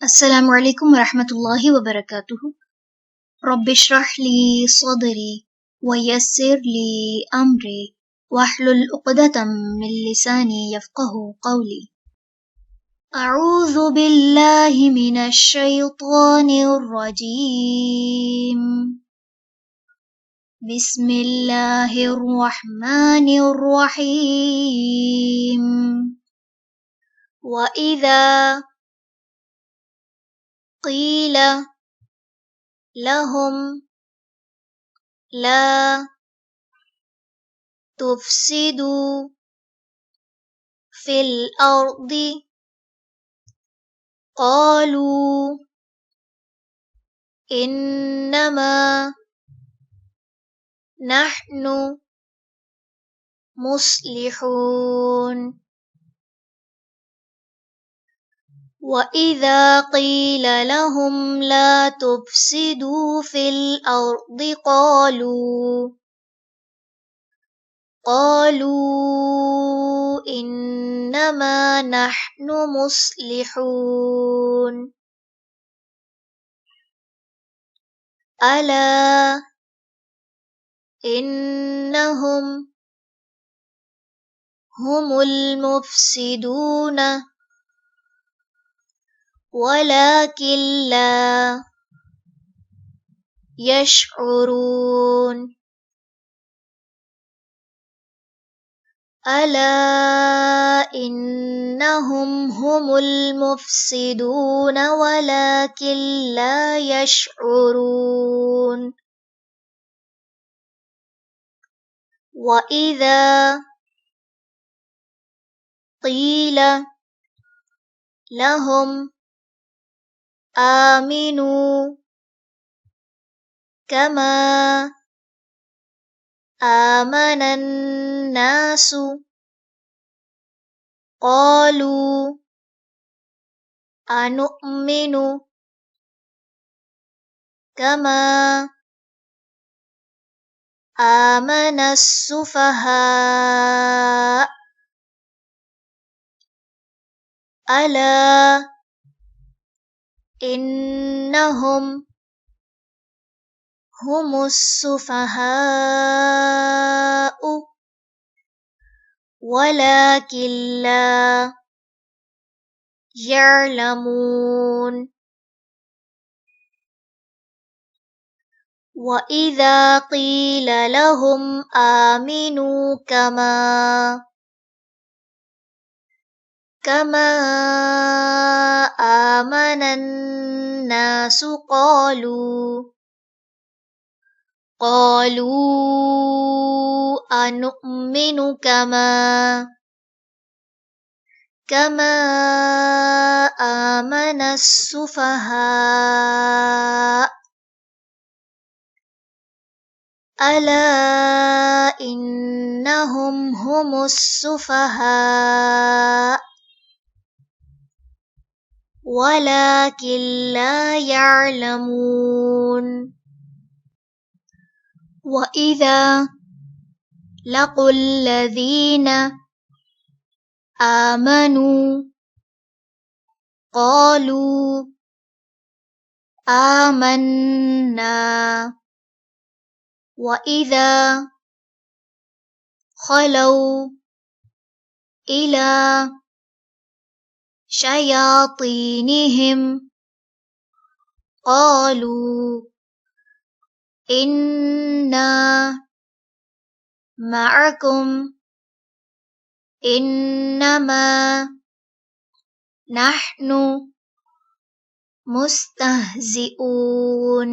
अस्सलामु अलैकुम वरहमतुल्लाहि वबरकातुहू। रब्बि इश्रह ली सदरी वयस्सिर ली अमरी वहलुल उक़दतम मिन लिसानी यफ़क़हू क़ौली। अऊज़ु बिल्लाहि मिनश शैतानिर रजीम। बिस्मिल्लाहिर रहमानिर रहीम। व इज़ा क़ील लहुम ला तुफ़सिदू फ़िल अर्दि क़ालू इन्नमा नहनु मुस्लिहून। वइज़ा क़ील लहुम ला तुफ़सिदू फ़िल अर्दि क़ालू इन्नमा नहनु मुस्लिहून। अला इन्नहुम हुमुल मुफ़सिदून वलाकिन ला यशऊरून। अला इन्नहुम हुमुल मुफ़सिदून वलाकिन ला यशऊरून। वइज़ा क़ील लहुम आमिनू कमा आमनन नासु क़ालू अनुमिनु कमा आमनस सुफ़हा। अला इन्नहुम हुमुस सुफ़हाउ वलाकिन ला यअलमून। वइज़ा क़ील लहुम आमिनू कमा आमनन नासु क़ालू अनुमिनु कमा आमनस सुफ़हा। अला इन्नहुम हुमुस सुफ़हा वलाकिन ला यअलमून। वइज़ा लक़ुल लज़ीन आमनू क़ालू आमन्ना। वइज़ा ख़लौ इला शयातीनिहिम क़ालू इन्ना मअकुम इन्नमा नहनु मुस्तहज़िऊन।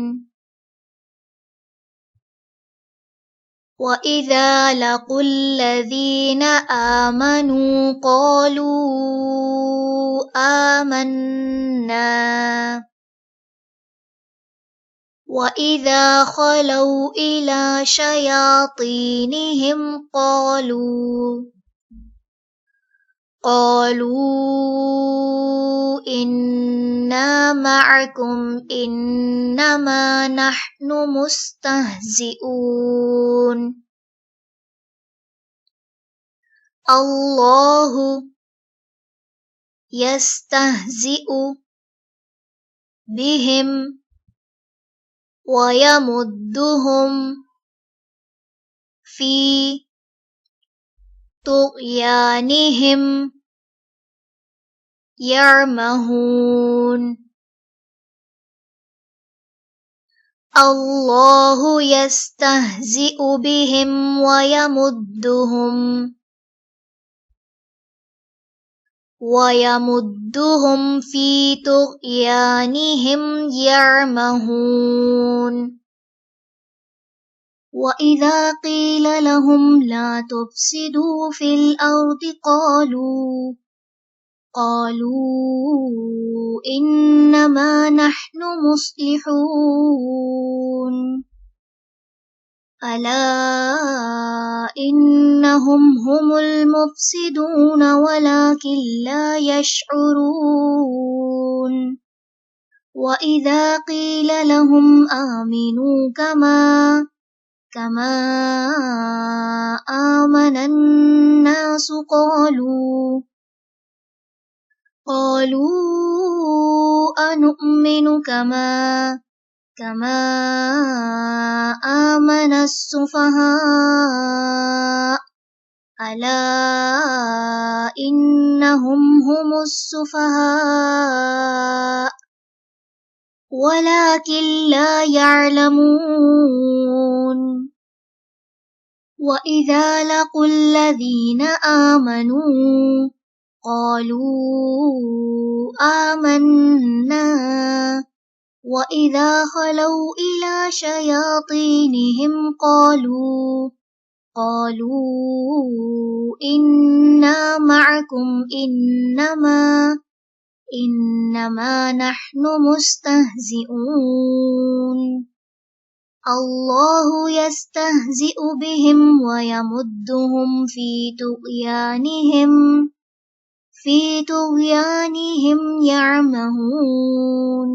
वइज़ा लक़ुल लज़ीन आमनू क़ालू आमन्ना। वइज़ा ख़लौ इला शयातीनिहिम क़ालू इन्ना मअकुम इन्नमा नहनु मुस्तहज़िऊन। अल्लाहु यस्तहज़िउ बिहिम वयमुद्दुहुम फी तुग़यानिहिम यअमहून अल्लाहु यस्तहज़िउ बिहिम वयमुद्दुहुम फी तुग़यानिहिम यअमहून वइज़ा क़ील लहुम ला तुफ़सिदू फ़िल अर्दि क़ालू इन्नमा नहनु मुस्लिहून अला इन्नहुम हुमुल मुफ़सिदून वलाकिन ला यशउरून वइज़ा क़ील लहुम आमिनू कमा आमनन नासु क़ालू अनु'मिनु कमा आमनस सुफ़हा अला इन्नहुम हुमुस सुफ़हा वलाकिन ला यअलमून वइज़ा लक़ुल लज़ीना आमनू क़ालू आमन्ना वइज़ा ख़लौ इला शयातीनिहिम क़ालू इन्ना मअकुम इन्नमा नहनु मुस्तहज़िऊन अल्लाहु यस्तहज़िउ बिहिम वयमुद्दुहुम फी तुग़यानिहिम यअमहून।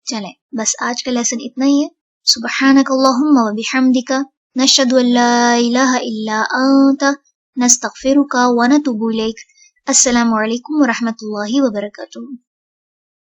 चलें, बस आज का लेसन इतना ही है। सुब्हानकल्लाहुम्मा व बिहम्दिका नशहदु अल्ला इलाहा इल्ला अंता नस्तगफिरुका व नतूबु इलैक। अस्सलामु अलैकुम व रहमतुल्लाहि व बरकातुहू।